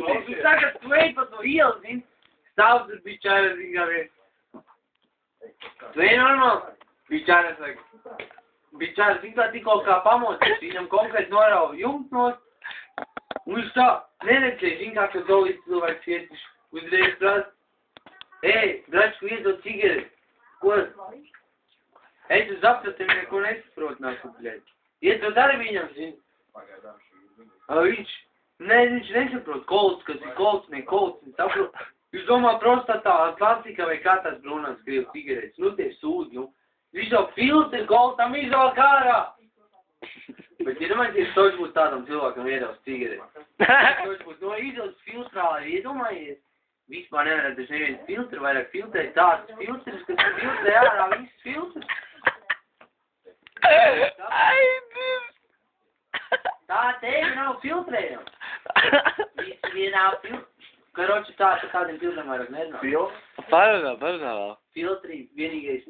klausies, tu saka, tu ej pat no ielas, zini, stāv tur bičāra, zini, kā vien. Tu ej normāli, bičāra, saka, bičāra, zini, kā tikko kā pamosties, viņam konkrēti norauj jumts no, un viņš tā, neredzēja, zini, kā, ka dolīts cilvēks ietiši, uzreiz prasa, ej, dračku, iedod cigareti, ko? Es uz apratiem neko nesaprotu, nāku, bļēd. Iedod arī viņam, zini. Viņš nesaprot, kolts, kas ir kolts, ne kolts, nesaprot. Viņš domā prostatā, Atlantika vai kā tās brūnās griev cigaretes. Nu, tie sūdi, nu. Viņš jau filtri koltam izvēl kārā. Bet, ja domājies, toļš būtu tādam cilvēkam iedaus cigaretes. Toļš būtu, no izvēles filtrā, iedomājies. Vispār nevarētu neviens filtri, vairāk filtrēt tāds filtrs, kas filtrē ārā viss filtrs. Tā tevi nav filtrējama. Visi vienā Karoči tādiem filtriem vairāk nerunā. Parunā. Filtri, vienīgais,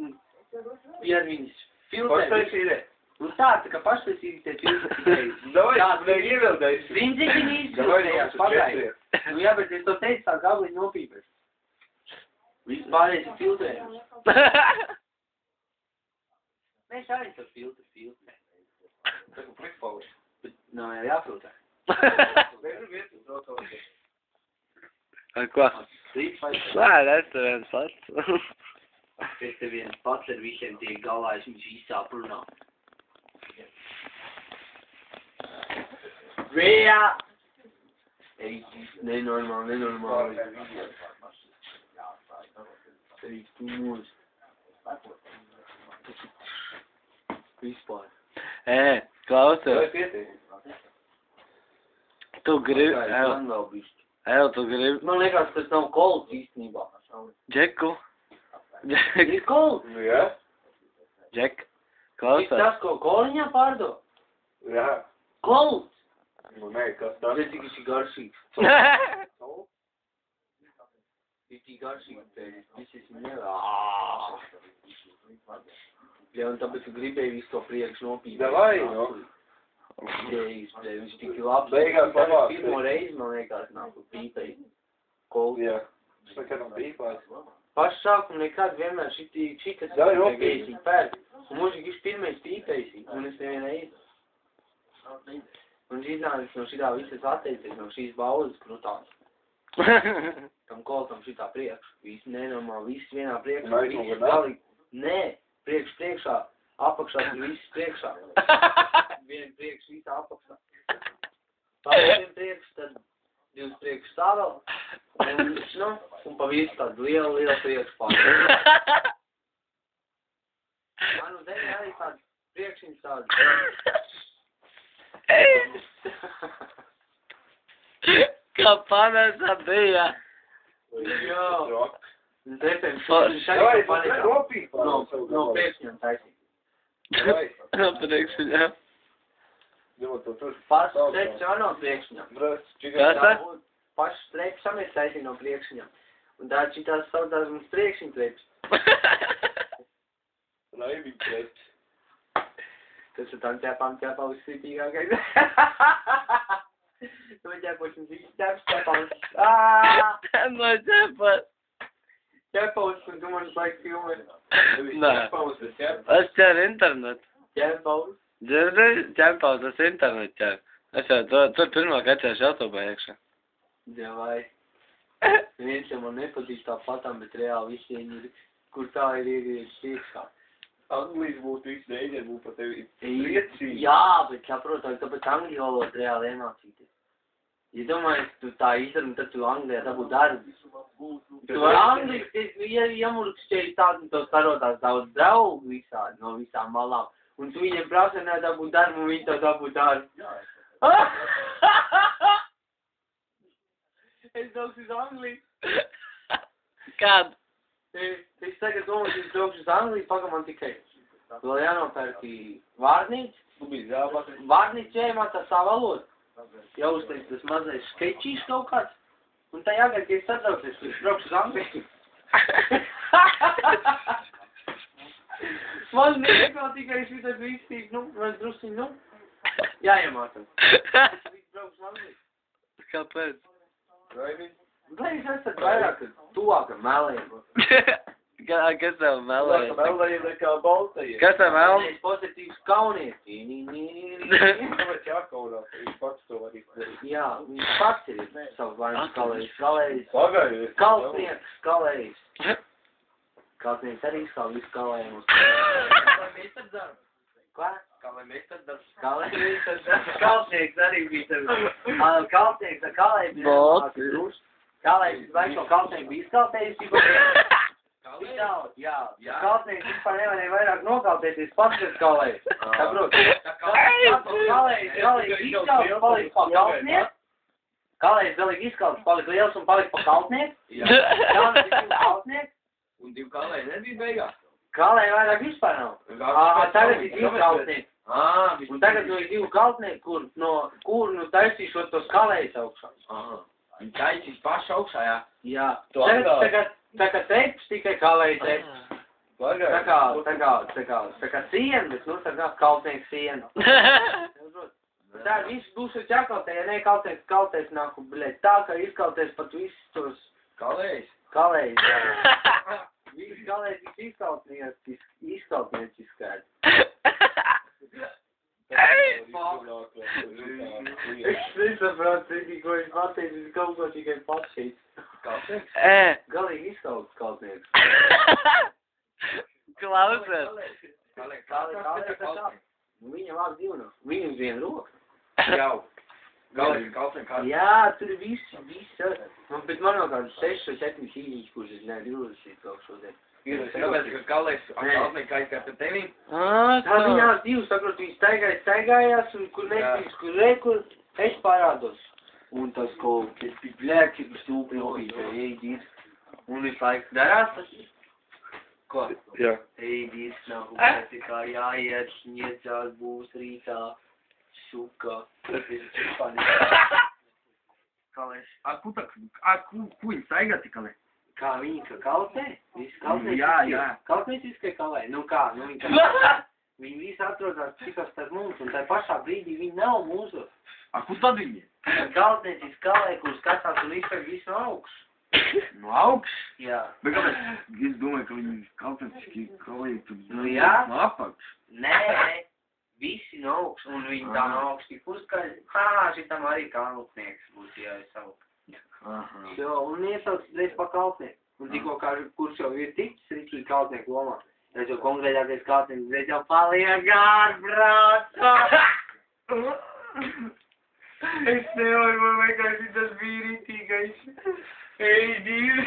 pierviņas filtrē. Un tā kā paštaisīgi tie filtri. Davai, vajag ievēldēs. Rindziņi izfiltrējās pagājuši. Nu jā, bet es to teicu, tā gabliņi nopīpēs. Viss pārējais ir filtrējums. Mēs arī to filtri. Tā kā prikpauši. Bet nav jau jāfiltrē. Ar ko? Nē, es te viens pats. Es te viens pats ar visiem tiek galā, es viņš īsti aprunā. Vējā! Ej, nenormāli. Ej, tu mūs. Vispār. Klausies. Tu gribi... Tu gribi... Man liekas, tas nav kolds īstenībā. Džeku? Ir kolds? Jā? Džek, Ir klausies. tas, ko koliņā pārdo? Jā. Kolds! Nu, nē, kas tas? Tas tik ir garšīgs. Ir tik garšīgs, viss ir nevā. Jā, un tāpēc tu gribēji visu to priekš nopīt. Davai, nu. Viņš tik labs. Beigās labāk. Pirmo reizi, man liekas, nāk pīpēji. Kolds. Jā. Tas nekad nav pīpājis. Pašu sākumu nekad vienmēr šitas Davai, nopīt. pērk. Un mūžīgi viņš pirmais pīpējis, un es nevienā īsti. Un iznācis no šitā visas atteicies, no šīs baudas krutās. Tam koltam šitā priekš. Viss nenormāli, viss vienā priekšā. Viss galīgi. Nē, priekšā. Apakšā tur viss priekšā. Vien priekš, visā apakšā. Pārējiem priekš, tad divas priekš stāvēl. Un pa visu tādu lielu priekš pārējiem. Man uz dēļ arī tādu priekšiņu tādu. Kā panēsā bija. Jā. Un tēpēm Davai, tas nopīpājis. no priekšņiem taisīt. No priekšņā. Pašs streips jau nav priekšņiem. Kas tā? Pašs streips jau ir taisīt no priekšņiem. Un tā šitās saucās mums priekšņu streips. Raibīgi streips. Tas ir tam ķēpām uzsīpīgākais. To ķēpošams viss ķēpām. No ķēpas. Ķēpaus, un tu man laik filmē. Nē. Es ķēru internetu. Ķēpaus. Ķēpaus, es internetu ķēru. Es jau tur pirmā kaķēšu autobā iekšā. Devai. Viens jau man nepatīk tā patām, bet reāli visiem ir, kur tā ir iegriezis iekšā. Anglijas būtu viss neidien, būtu pa tevi priecīgi. Jā, bet saprotu, tāpēc angļu valodu reāli iemācīties. Ja domājies, tu tā izdara, un tad tu Anglijā dabū darbu. Tu ar Angliju iemurkšķēji tādu, un to sarotās daudz draugu visādi, no visām malām. Un tu viņiem prasa nedabū darbu, un viņi to dabū darbu. Es braukšu uz Angliju. Kād? Es tagad domāju, es braukšu uz Angliju, paga man tikai vēl jānopērki vārnīca. Vārnīca jāiemācās tā valoda. Jau uzteic tas mazais skečīs kaut kāds. Un tā jāgaid, ka es satraucies, ka es braukšu uz Angliju. Man nekā tikai šitas visi, mēs drusiņi, jāiemācās. Es braukšu uz Angliju. Kāpēc? Raini? Lai jūs esat vairāk tuvāk meliem. Kas tev melēja? Melnajiem nekā baltajiem. Kas tev melnēja? Mēs pozitīvs kaunieks. Tāpēc jākaunās, viņš pats to var izdarīt. Jā, viņš pats ir savs vainas kalējs. Pagaidies. Kaltnieks, kalējs. Kaltnieks arī izkal visu kalējumus. Kā? Kaltnieks arī bija tev. Kaltnieks ar kalēju bija. Bots. Kalējs vai šo kaltnieku bija izkaltējis. Jā. Kaltnieks vispār nevarēja vairāk nokaltēties pats ar kalējs. Saprot? Kalējs izkalts, palika pa kaltnieku. Kalējs galīgi izkalts, palika liels un palika pa kaltnieku. Kalējs bija kaltnieku. Un divi kalēji nebija beigās. Kalēji vairāk vispār nav. Tagad ir divi kaltnieki. Un tagad no ir divi kaltnieki, kur nu taisīšot tos kalējus augšā. Viņi taisīs paši augšā, jā? Jā. Tagad teips tikai kalēji teips. Tā kā siena, bet nu tā kā kaltnieks siena. Tā viss būs uz jākaltē, ja ne kaltēs nāku, bļēt. Tā kā izkaltēs pat visus tos Kalējs? kalējus. Viss kalējs tiks izkaltnieciskāt. Es nesapratu, ko viņš pateicis, viņš kaut ko tikai pašīt. Kaltnieks? Galīgi izkalts kaltnieks. Klausies. Viņa vārds divu nav. Viņa uz vienu roku. Jau. Galīgi kaltnieks. Jā, tur ir visi. Bet man nav kāds 6 vai 7 cīņas, kuras es nevaru izlasīt kaut šodien. Ir tāpēc, ka kalējs kaltnieks aizskāt ar tevi. Tā viņās divas, saprot, viņi staigājās, un kur nespīs, kur es parādos. Un tas kaut kas bija bļēki, stūpi novīja, eidīs. Un visu laiku darās tas? Ko? Jā. Eidīs, nav bļēki, kā jāiet, šņiecās, būs rītā, šuka. Tas ir čipani. Kalēs. Ko viņi staigā tik kalē? Kā viņi, ka kaltē? Visi kaltē? Jā. Kaltnieciskai kalē? Nu kā, viņi visi atrodas cikas starp mums, un tā pašā brīdī viņi nav mūsos. Kur tad viņi? Kaltniecis kalē, kur skatās un izsaka visu augšu. No augšas? Jā. Bet kāpēc? Es domāju, ka viņi kaltnieciski kalēji tur Nu jā. no apakšas. Nē, visi no augšu, un viņi tā no augšu tik uzskaļ. Šitam arī kaltnieks būs jāizsaukt. Jo, un iesauc reiz pa kaltnieku. Un tikko kurš jau ir ticis rīčīgi kaltnieku lomā. Es jau konkrētākais kaltnieks, reiz jau paliek ārprātā. Es nevaru, man vienkārši tas bija rītīgais. Ei, divi!